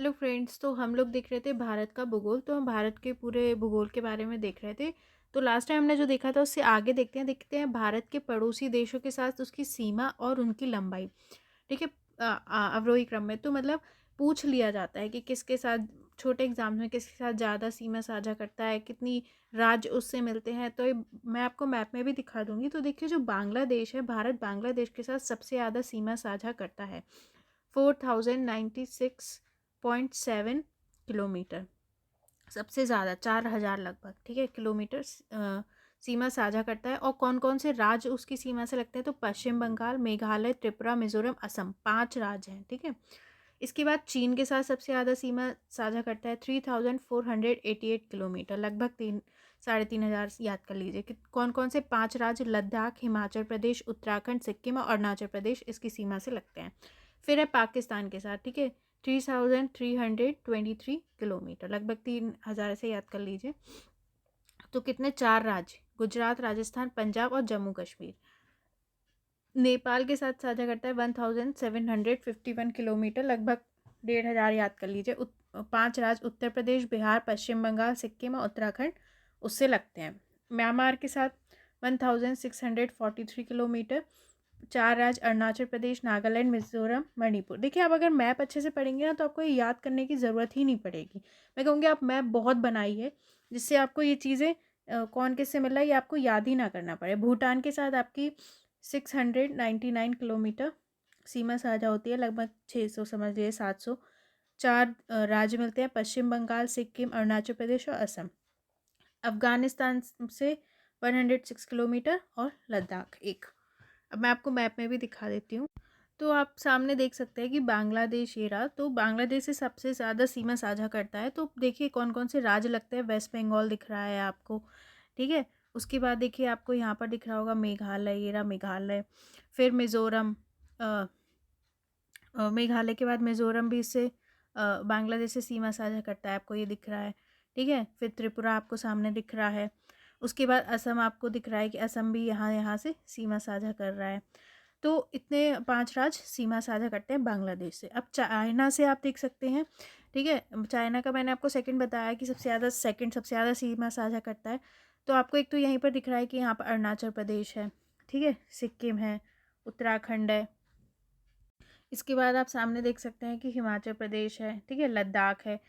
Hello friends. तो हम लोग देख रहे थे भारत का भूगोल। तो हम भारत के पूरे भूगोल के बारे में देख रहे थे। तो लास्ट टाइम हमने जो देखा था उससे आगे देखते हैं भारत के पड़ोसी देशों के साथ उसकी सीमा और उनकी लंबाई। ठीक है। अवरोही क्रम में तो मतलब पूछ लिया जाता है कि किसके साथ, छोटे एग्जाम्स में किसके साथ ज़्यादा सीमा साझा करता है, कितनी राज्य उससे मिलते हैं। तो ये मैं आपको मैप में भी दिखा दूंगी। तो देखिए, जो बांग्लादेश है, भारत बांग्लादेश के साथ सबसे ज़्यादा सीमा साझा करता है। 4096.7 किलोमीटर, सबसे ज़्यादा 4000 लगभग, ठीक है, किलोमीटर सीमा साझा करता है। और कौन कौन से राज्य उसकी सीमा से लगते हैं? तो पश्चिम बंगाल, मेघालय, त्रिपुरा, मिजोरम, असम, 5 राज्य हैं। ठीक है। इसके बाद चीन के साथ सबसे ज़्यादा सीमा साझा करता है 3488 किलोमीटर, लगभग 3500 याद कर लीजिए कि कौन कौन से 5 राज्य लद्दाख, हिमाचल प्रदेश, उत्तराखंड, सिक्किम और अरुणाचल प्रदेश इसकी सीमा से लगते हैं। फिर है पाकिस्तान के साथ, ठीक है, 3323 किलोमीटर, लगभग 3000 से याद कर लीजिए। तो कितने? 4 राज्य, गुजरात, राजस्थान, पंजाब और जम्मू कश्मीर। नेपाल के साथ साझा करता है 1751 किलोमीटर, लगभग 1500 याद कर लीजिए। 5 राज्य उत्तर प्रदेश, बिहार, पश्चिम बंगाल, सिक्किम और उत्तराखंड उससे लगते हैं। म्यांमार के साथ 1643 किलोमीटर। 4 राज्य अरुणाचल प्रदेश, नागालैंड, मिजोरम, मणिपुर। देखिए, आप अगर मैप अच्छे से पढ़ेंगे ना तो आपको ये याद करने की ज़रूरत ही नहीं पड़ेगी। मैं कहूँगी आप मैप बहुत बनाई है जिससे आपको ये चीज़ें कौन किससे मिल रहा है ये आपको याद ही ना करना पड़े। भूटान के साथ आपकी 699 किलोमीटर सीमा साझा होती है, लगभग 600 समझ लीजिए 700। 4 राज्य मिलते हैं, पश्चिम बंगाल, सिक्किम, अरुणाचल प्रदेश और असम। अफगानिस्तान से 106 किलोमीटर और लद्दाख एक। अब मैं आपको मैप में भी दिखा देती हूँ। तो आप सामने देख सकते हैं कि बांग्लादेश ये रहा। तो बांग्लादेश से सबसे ज़्यादा सीमा साझा करता है। तो देखिए कौन कौन से राज्य लगते हैं। वेस्ट बंगाल दिख रहा है आपको, ठीक है। उसके बाद देखिए आपको यहाँ पर दिख रहा होगा मेघालय, ये रहा मेघालय। फिर मिज़ोरम, मेघालय के बाद मिज़ोरम भी इससे बांग्लादेश से सीमा साझा करता है, आपको ये दिख रहा है, ठीक है। फिर त्रिपुरा आपको सामने दिख रहा है। उसके बाद असम आपको दिख रहा है कि असम भी यहाँ यहाँ से सीमा साझा कर रहा है। तो इतने 5 राज्य सीमा साझा करते हैं बांग्लादेश से। अब चाइना से आप देख सकते हैं, ठीक है। चाइना का मैंने आपको सेकंड बताया कि सबसे ज़्यादा सीमा साझा करता है। तो आपको एक तो यहीं पर दिख रहा है कि यहाँ पर अरुणाचल प्रदेश है, ठीक है, सिक्किम है, उत्तराखंड है। इसके बाद आप सामने देख सकते हैं कि हिमाचल प्रदेश है, ठीक है, लद्दाख है,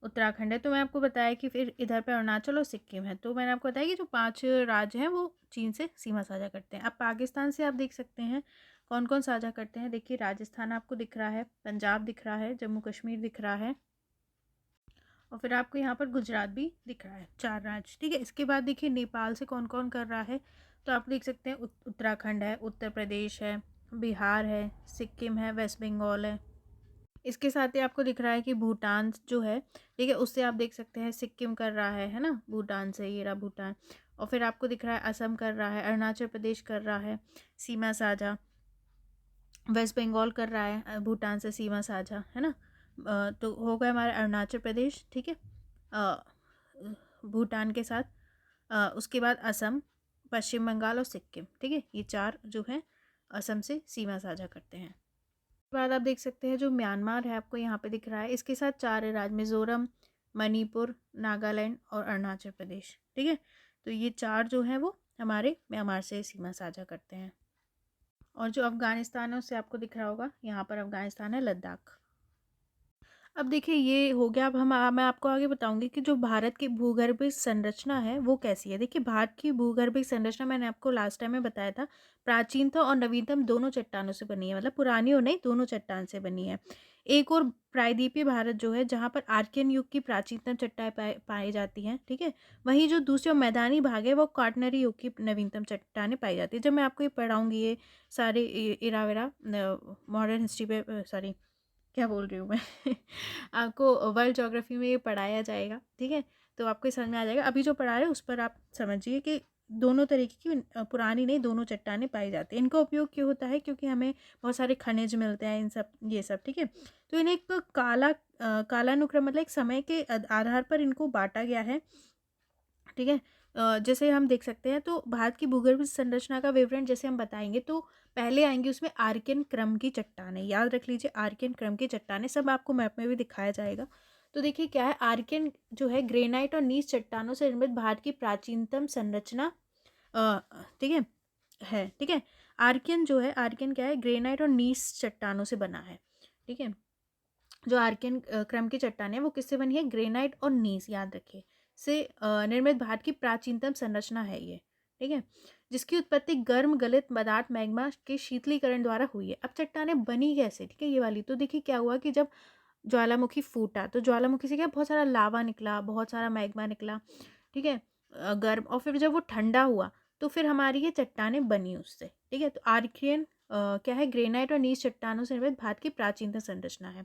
उत्तराखंड है। तो मैं आपको बताया कि फिर इधर पे अरुणाचल और सिक्किम है। तो मैंने आपको बताया कि जो 5 राज्य हैं वो चीन से सीमा साझा करते हैं। अब पाकिस्तान से आप देख सकते हैं कौन कौन साझा करते हैं। देखिए, राजस्थान आपको दिख रहा है, पंजाब दिख रहा है, जम्मू कश्मीर दिख रहा है और फिर आपको यहाँ पर गुजरात भी दिख रहा है। 4 राज्य, ठीक है। इसके बाद देखिए नेपाल से कौन कौन कर रहा है। तो आप देख सकते हैं उत्तराखंड है, उत्तर प्रदेश है, बिहार है, सिक्किम है, वेस्ट बंगाल है। इसके साथ ही आपको दिख रहा है कि भूटान जो है, ठीक है, उससे आप देख सकते हैं सिक्किम कर रहा है ना, भूटान से, ये रहा भूटान। और फिर आपको दिख रहा है असम कर रहा है, अरुणाचल प्रदेश कर रहा है सीमा साझा, वेस्ट बंगाल कर रहा है भूटान से सीमा साझा, है ना। तो हो गया हमारा अरुणाचल प्रदेश, ठीक है, भूटान के साथ। उसके बाद असम, पश्चिम बंगाल और सिक्किम, ठीक है, ये 4 जो हैं असम से सीमा साझा करते हैं। उसके बाद आप देख सकते हैं जो म्यांमार है आपको यहाँ पे दिख रहा है, इसके साथ 4 राज्य मिज़ोरम, मणिपुर, नागालैंड और अरुणाचल प्रदेश, ठीक है। तो ये 4 जो हैं वो हमारे म्यांमार से सीमा साझा करते हैं। और जो अफ़गानिस्तान है उससे आपको दिख रहा होगा, यहाँ पर अफ़गानिस्तान है, लद्दाख। अब देखिए ये हो गया। अब मैं आपको आगे बताऊंगी कि जो भारत की भूगर्भीय संरचना है वो कैसी है। देखिए, भारत की भूगर्भीय संरचना मैंने आपको लास्ट टाइम में बताया था, प्राचीनतम और नवीनतम दोनों चट्टानों से बनी है, मतलब पुरानी और नई दोनों चट्टान से बनी है। एक और प्रायद्वीपीय भारत जो है, जहाँ पर आर्कियन युग की प्राचीनतम चट्टानें पाई जाती हैं, ठीक है। वहीं जो दूसरी और मैदानी भाग है वो क्वाटरनरी युग की नवीनतम चट्टानें पाई जाती है। जब मैं आपको ये पढ़ाऊंगी, ये सारे इरा वेरा मॉडर्न हिस्ट्री पे, सॉरी क्या बोल रही हूँ मैं आपको वर्ल्ड ज्योग्राफी में ये पढ़ाया जाएगा, ठीक है। तो आपको समझ में आ जाएगा। अभी जो पढ़ा रहे हैं उस पर आप समझिए कि दोनों तरीके की पुरानी नहीं दोनों चट्टानें पाई जाती हैं। इनका उपयोग क्यों होता है? क्योंकि हमें बहुत सारे खनिज मिलते हैं, इन सब ये सब, ठीक है। तो इन्हें एक कालानुक्रम, मतलब एक समय के आधार पर इनको बांटा गया है, ठीक है। जैसे हम देख सकते हैं, तो भारत की भूगर्भ संरचना का विवरण जैसे हम बताएंगे तो पहले आएंगे उसमें आर्कियन क्रम की चट्टानें। याद रख लीजिए, आर्कियन क्रम की चट्टानें, सब आपको मैप में भी दिखाया जाएगा। तो देखिए क्या है, आर्कियन जो है ग्रेनाइट और नीस चट्टानों से निर्मित भारत की प्राचीनतम संरचना, ठीक है, ठीक है। आर्कियन जो है, आर्कियन क्या है, ग्रेनाइट और नीस चट्टानों से बना है, ठीक है। जो आर्कियन क्रम की चट्टान है वो किससे बनी है, ग्रेनाइट और नीस, याद रखिए, से निर्मित भारत की प्राचीनतम संरचना है ये, ठीक है, जिसकी उत्पत्ति गर्म गलित पदार्थ मैग्मा के शीतलीकरण द्वारा हुई है। अब चट्टानें बनी कैसे, ठीक है, ये वाली, तो देखिए क्या हुआ कि जब ज्वालामुखी फूटा तो ज्वालामुखी से क्या बहुत सारा लावा निकला, बहुत सारा मैग्मा निकला, ठीक है, गर्म, और फिर जब वो ठंडा हुआ तो फिर हमारी ये चट्टानें बनी उससे, ठीक है। तो आर्कियन क्या है, ग्रेनाइट और नीस चट्टानों से निर्मित भारत की प्राचीनतम संरचना है,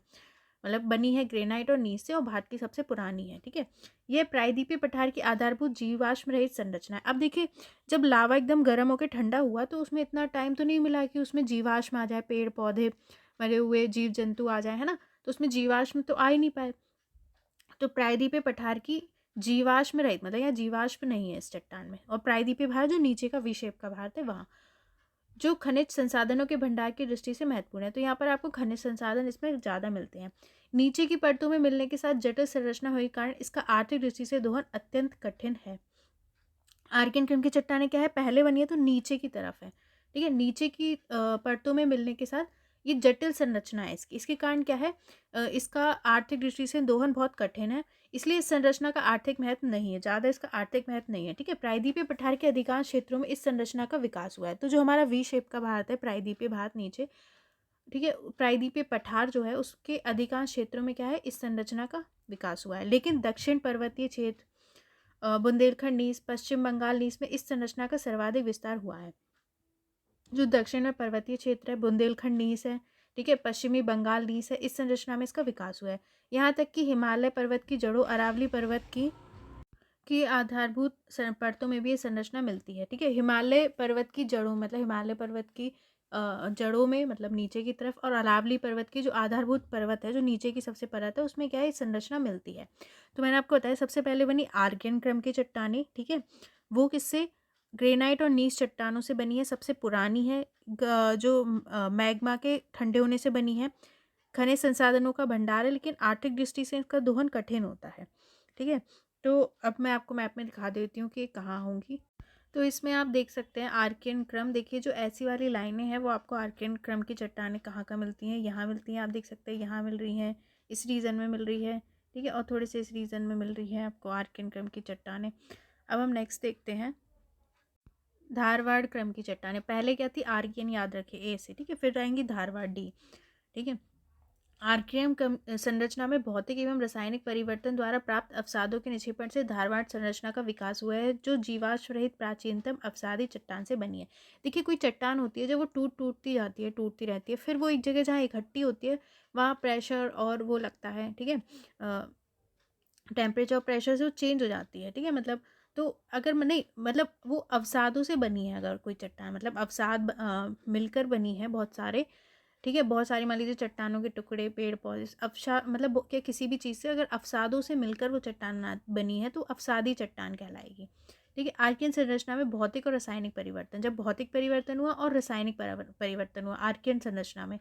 मतलब बनी है ग्रेनाइट और नीस से, और भारत की सबसे पुरानी है, ठीक है। यह प्रायद्वीपीय पठार की आधारभूत जीवाश्म रहित संरचना है। अब देखिए, जब लावा एकदम गर्म होकर ठंडा हुआ तो उसमें इतना टाइम तो नहीं मिला कि उसमें जीवाश्म आ जाए, पेड़ पौधे मरे हुए जीव जंतु आ जाए, है ना, तो उसमें जीवाश्म तो आ ही नहीं पाए। तो प्रायद्वीपीय पठार की जीवाश्म रहित, मतलब यहाँ जीवाश्म नहीं है इस चट्टान में, और प्रायद्वीपीय भार जो नीचे का वी शेप का भारत है वहाँ, जो खनिज संसाधनों के भंडार की दृष्टि से महत्वपूर्ण है। तो यहाँ पर आपको खनिज संसाधन इसमें ज़्यादा मिलते हैं। नीचे की परतों में मिलने के साथ जटिल संरचना होने के कारण इसका आर्थिक दृष्टि से दोहन अत्यंत कठिन है। आर्कियन क्रम की चट्टानें क्या है, पहले बनी है तो नीचे की तरफ है, ठीक है, नीचे की परतों में मिलने के साथ ये जटिल संरचना है इसकी, इसके कारण क्या है, इसका आर्थिक दृष्टि से दोहन बहुत कठिन है, इसलिए इस संरचना का आर्थिक महत्व नहीं है, ज़्यादा इसका आर्थिक महत्व नहीं है, ठीक है। प्रायद्वीपीय पठार के अधिकांश क्षेत्रों में इस संरचना का विकास हुआ है। तो जो हमारा वी शेप का भारत है, प्रायद्वीपीय भारत नीचे, ठीक है, प्रायद्वीपीय पठार जो है उसके अधिकांश क्षेत्रों में क्या है, इस संरचना का विकास हुआ है। लेकिन दक्षिण पर्वतीय क्षेत्र, बुंदेलखंड नीस, पश्चिम बंगाल नीस में इस संरचना का सर्वाधिक विस्तार हुआ है। जो दक्षिण में पर्वतीय क्षेत्र है, बुंदेलखंड नीस है, ठीक है, पश्चिमी बंगाल नीस है, इस संरचना में इसका विकास हुआ है। यहाँ तक कि हिमालय पर्वत की जड़ों, अरावली पर्वत की आधारभूत परतों में भी ये संरचना मिलती है, ठीक है। हिमालय पर्वत की जड़ों, मतलब हिमालय पर्वत की जड़ों में, मतलब नीचे की तरफ, और अरावली पर्वत की जो आधारभूत पर्वत है, जो नीचे की सबसे परत है, उसमें क्या है, संरचना मिलती है। तो मैंने आपको बताया सबसे पहले बनी आर्कियन क्रम की चट्टानें, ठीक है, वो किससे, ग्रेनाइट और नीस चट्टानों से बनी है, सबसे पुरानी है, जो मैग्मा के ठंडे होने से बनी है, खनिज संसाधनों का भंडार है, लेकिन आर्थिक दृष्टि से इसका दोहन कठिन होता है, ठीक है। तो अब मैं आपको मैप में दिखा देती हूँ कि कहाँ होंगी। तो इसमें आप देख सकते हैं आर्कियन क्रम, देखिए जो ऐसी वाली लाइनें हैं वो आपको आर्कियन क्रम की चट्टानें कहाँ कहाँ मिलती हैं, यहाँ मिलती हैं, आप देख सकते हैं यहाँ मिल रही हैं, इस रीजन में मिल रही है, ठीक है, और थोड़े से इस रीजन में मिल रही है आपको आर्कियन क्रम की चट्टानें। अब हम नेक्स्ट देखते हैं धारवाड़ क्रम की चट्टानें। पहले क्या थी, आर्कियन, याद रखिए, ए से, ठीक है, फिर आएंगी धारवाड़, डी, ठीक है। आर्कियन संरचना में भौतिक एवं रासायनिक परिवर्तन द्वारा प्राप्त अवसादों के निक्षेपण से धारवाड़ संरचना का विकास हुआ है, जो जीवाश्म रहित प्राचीनतम अवसादी चट्टान से बनी है। देखिए कोई चट्टान होती है जब वो टूटती जाती है, टूटती रहती है, फिर वो एक जगह जहाँ इकट्ठी होती है वहाँ प्रेशर और वो लगता है, ठीक है, टेम्परेचर और प्रेशर से वो चेंज हो जाती है, ठीक है, मतलब तो अगर नहीं, मतलब वो अवसादों से बनी है, अगर कोई चट्टान, मतलब अवसाद मिलकर बनी है बहुत सारे, ठीक है, बहुत सारी मान लीजिए चट्टानों के टुकड़े, पेड़ पौधे, अवसाद, मतलब क्या किसी भी चीज़ से अगर अवसादों से मिलकर वो चट्टान बनी है तो अवसादी चट्टान कहलाएगी, ठीक है। आर्कियन संरचना में भौतिक और रासायनिक परिवर्तन, जब भौतिक परिवर्तन हुआ और रासायनिक परिवर्तन हुआ आर्कियन संरचना में,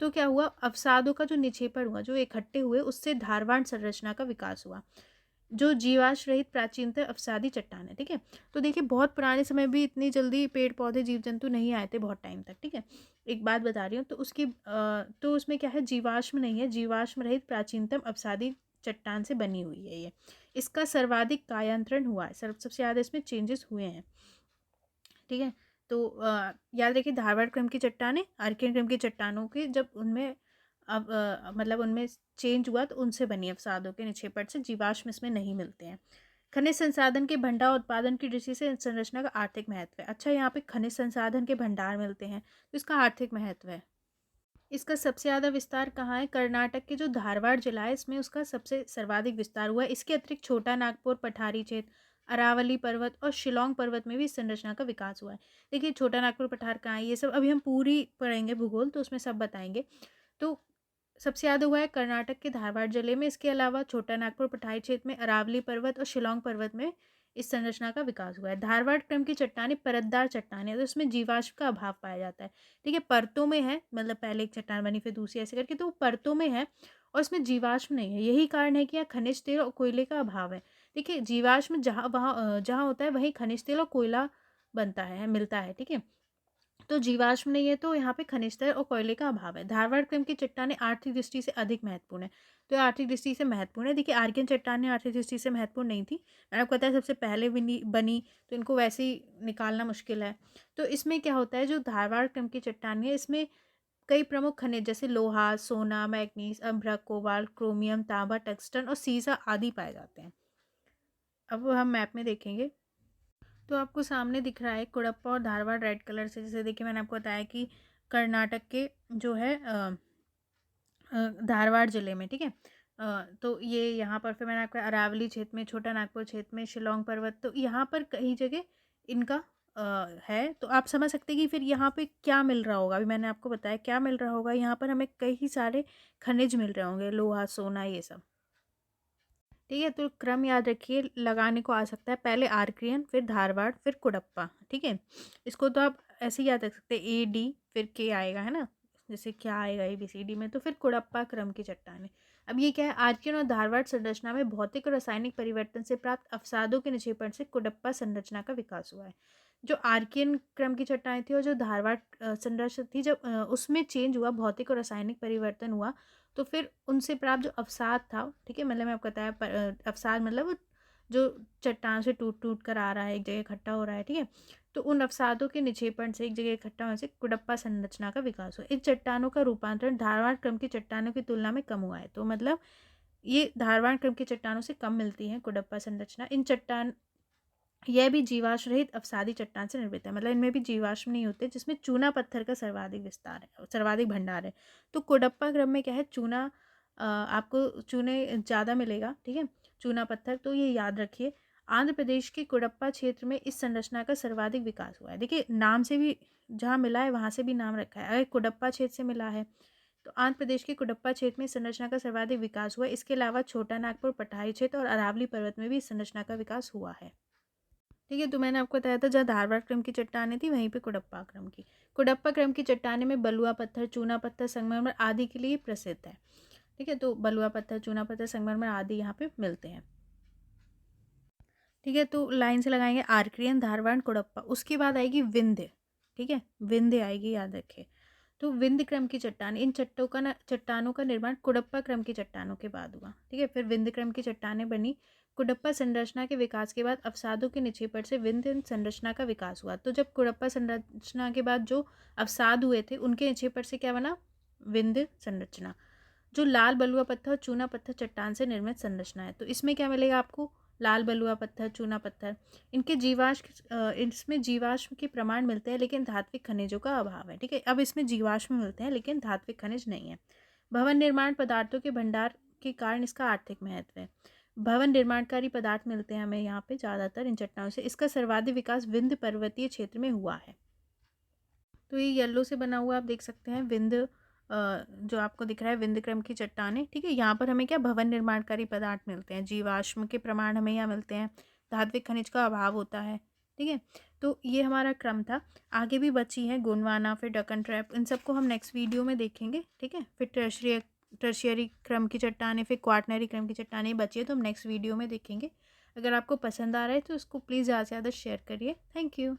तो क्या हुआ, अवसादों का जो निक्षेपण हुआ, जो इकट्ठे हुए, उससे धारवाड़ संरचना का विकास हुआ, जो जीवाश्म रहित प्राचीनतम अवसादी चट्टान है, ठीक है। तो देखिए बहुत पुराने समय भी इतनी जल्दी पेड़ पौधे जीव जंतु नहीं आए थे बहुत टाइम तक, ठीक है। एक बात बता रही हूँ, तो उसकी तो उसमें क्या है, जीवाश्म नहीं है, जीवाश्म रहित प्राचीनतम अवसादी चट्टान से बनी हुई है ये। इसका सर्वाधिक कायांतरण हुआ है, सबसे ज़्यादा इसमें चेंजेस हुए हैं, ठीक है। तो याद रखिए धारवाड़ क्रम की चट्टानें आर्कियन क्रम की चट्टानों के जब उनमें अब मतलब उनमें चेंज हुआ तो उनसे बनी अवसादों के निक्षेपण से, जीवाश्म इसमें नहीं मिलते हैं। खनिज संसाधन के भंडार उत्पादन की दृष्टि से संरचना का आर्थिक महत्व है। अच्छा, यहाँ पे खनिज संसाधन के भंडार मिलते हैं तो इसका आर्थिक महत्व है। इसका सबसे ज़्यादा विस्तार कहाँ है, कर्नाटक के जो धारवाड़ जिला है इसमें उसका सबसे सर्वाधिक विस्तार हुआ है। इसके अतिरिक्त छोटा नागपुर, पठारी क्षेत्र, अरावली पर्वत और शिलोंग पर्वत में भी इस संरचना का विकास हुआ है। देखिए छोटा नागपुर, पठार कहाँ है, ये सब अभी हम पूरी पढ़ेंगे भूगोल तो उसमें सब बताएंगे। तो सबसे ज़्यादा हुआ है कर्नाटक के धारवाड़ जिले में, इसके अलावा छोटा नागपुर, पठारी क्षेत्र में, अरावली पर्वत और शिलोंग पर्वत में इस संरचना का विकास हुआ है। धारवाड़ क्रम की चट्टानें परतदार चट्टानें है, तो इसमें जीवाश्म का अभाव पाया जाता है। ठीक है, परतों में है, मतलब पहले एक चट्टान बनी फिर दूसरी ऐसे करके, तो वो परतों में है और इसमें जीवाश्म नहीं है। यही कारण है कि यहाँ खनिज तेल और कोयले का अभाव है। देखिए, जीवाश्म जहाँ होता है वहीं खनिज तेल और कोयला बनता है, मिलता है। ठीक है, तो जीवाश्म नहीं है, तो यहाँ पे खनिज तेल और कोयले का अभाव है। धारवाड़ क्रम की चट्टानें आर्थिक दृष्टि से अधिक महत्वपूर्ण है, तो ये आर्थिक दृष्टि से महत्वपूर्ण है। देखिए, आर्कियन चट्टानें आर्थिक दृष्टि से महत्वपूर्ण नहीं थी, मैंने आपको बताया सबसे पहले बनी, तो इनको वैसे ही निकालना मुश्किल है। तो इसमें क्या होता है, जो धारवाड़ क्रम की चट्टानें है, इसमें कई प्रमुख खनिज जैसे लोहा, सोना, मैग्नीज, अभ्रक, कोबाल्ट, क्रोमियम, तांबा, टंगस्टन और सीसा आदि पाए जाते हैं। अब हम मैप में देखेंगे तो आपको सामने दिख रहा है कुड़प्पा और धारवाड़ रेड कलर से। जैसे देखिए, मैंने आपको बताया कि कर्नाटक के जो है धारवाड़ ज़िले में, ठीक है। तो ये यहाँ पर फिर मैंने आपको अरावली क्षेत्र में, छोटा नागपुर क्षेत्र में, शिलोंग पर्वत, तो यहाँ पर कई जगह इनका है। तो आप समझ सकते हैं कि फिर यहाँ पे क्या मिल रहा होगा। अभी मैंने आपको बताया क्या मिल रहा होगा, यहाँ पर हमें कई सारे खनिज मिल रहे होंगे, लोहा, सोना, ये सब। ठीक है, तो क्रम याद रखिए, लगाने को आ सकता है पहले आर्कियन, फिर धारवाड़, फिर कुड़प्पा। ठीक है, इसको तो आप ऐसे ही याद रख सकते हैं, AD फिर K आएगा, है ना, जैसे क्या आएगा ABCD में, तो फिर कुड़प्पा क्रम की चट्टानें। अब ये क्या है, आर्कियन और धारवाड़ संरचना में भौतिक और रासायनिक परिवर्तन से प्राप्त अवसादों के निक्षेपण से कुड़प्पा संरचना का विकास हुआ है। जो आर्कियन क्रम की चट्टानें थी और जो धारवाड़ संरचना थी, जब उसमें चेंज हुआ, भौतिक और रासायनिक परिवर्तन हुआ, तो फिर उनसे प्राप्त जो अवसाद था, ठीक है, मतलब मैं आपको बताया अवसाद मतलब वो जो चट्टान से टूट टूट कर आ रहा है, एक जगह इकट्ठा हो रहा है। ठीक है, तो उन अवसादों के निक्षेपण से एक जगह इकट्ठा होने से कुड़प्पा संरचना का विकास हुआ। इन चट्टानों का रूपांतरण धारवाड़ क्रम की चट्टानों की तुलना में कम हुआ है। तो मतलब ये धारवाड़ क्रम की चट्टानों से कम मिलती है कुड़प्पा संरचना। इन चट्टान यह भी जीवाश्म रहित अवसादी चट्टान से निर्मित है, मतलब इनमें भी जीवाश्म नहीं होते, जिसमें चूना पत्थर का सर्वाधिक विस्तार है, सर्वाधिक भंडार है। तो कुड़प्पा क्रम में क्या है, चूना आपको चूने ज़्यादा मिलेगा। ठीक है, चूना पत्थर, तो ये याद रखिए। आंध्र प्रदेश के कुड़प्पा क्षेत्र में इस संरचना का सर्वाधिक विकास हुआ है। देखिए, नाम से भी जहाँ मिला है वहाँ से भी नाम रखा है। अगर कुड़प्पा क्षेत्र से मिला है तो आंध्र प्रदेश के कुड़प्पा क्षेत्र में इस संरचना का सर्वाधिक विकास हुआ है। इसके अलावा छोटा नागपुर, पठारी क्षेत्र और अरावली पर्वत में भी इस संरचना का विकास हुआ है। ठीक है, तो मैंने आपको बताया था जहाँ धारवाड़ क्रम की चट्टानें थी वहीं पे कुड़प्पा क्रम की। कुड़प्पा क्रम की चट्टानें में बलुआ पत्थर, चूना पत्थर, संगमरमर आदि के लिए प्रसिद्ध है। ठीक है, तो बलुआ पत्थर, चूना पत्थर, संगमरमर आदि यहाँ पे मिलते हैं। ठीक है, तो लाइन से लगाएंगे आर्कियन, धारवाड़, कुड़प्पा, उसके बाद आएगी विंध्य। ठीक है, विंध्य आएगी, याद रखें। तो विंध्य क्रम की चट्टान, इन चट्टानों का निर्माण कुड़प्पा क्रम की चट्टानों के बाद हुआ। ठीक है, फिर विंध्य क्रम की चट्टानें बनी। कुड़प्पा संरचना के विकास के बाद अवसादों के निक्षेपण से विंध्य संरचना का विकास हुआ। तो जब कुड़प्पा संरचना के बाद जो अवसाद हुए थे उनके निक्षेपण से क्या बना, विंध्य संरचना, जो लाल बलुआ पत्थर और चूना पत्थर चट्टान से निर्मित संरचना है। तो इसमें क्या मिलेगा आपको, लाल बलुआ पत्थर, चूना पत्थर, इनके इसमें जीवाश्म के प्रमाण मिलते हैं लेकिन धात्विक खनिजों का अभाव है। ठीक है, अब इसमें जीवाश्म मिलते हैं लेकिन धात्विक खनिज नहीं है। भवन निर्माण पदार्थों के भंडार के कारण इसका आर्थिक महत्व है। भवन निर्माणकारी पदार्थ मिलते हैं हमें यहाँ पे ज़्यादातर इन चट्टानों से। इसका सर्वाधिक विकास विंध्य पर्वतीय क्षेत्र में हुआ है। तो ये येलो से बना हुआ आप देख सकते हैं, विंध्य जो आपको दिख रहा है विंध्य क्रम की चट्टानें। ठीक है, यहाँ पर हमें क्या भवन निर्माणकारी पदार्थ मिलते हैं, जीवाश्म के प्रमाण हमें यहाँ मिलते हैं, धात्विक खनिज का अभाव होता है। ठीक है, तो ये हमारा क्रम था। आगे भी बची है गोंडवाना, फिर डकन ट्रैप, इन सबको हम नेक्स्ट वीडियो में देखेंगे। ठीक है, फिर टर्शियरी क्रम की चट्टानें, फिर क्वाटनरी क्रम की चट्टानें बची है, तो हम नेक्स्ट वीडियो में देखेंगे। अगर आपको पसंद आ रहा है तो इसको प्लीज़ ज़्यादा से ज़्यादा शेयर करिए। Thank you.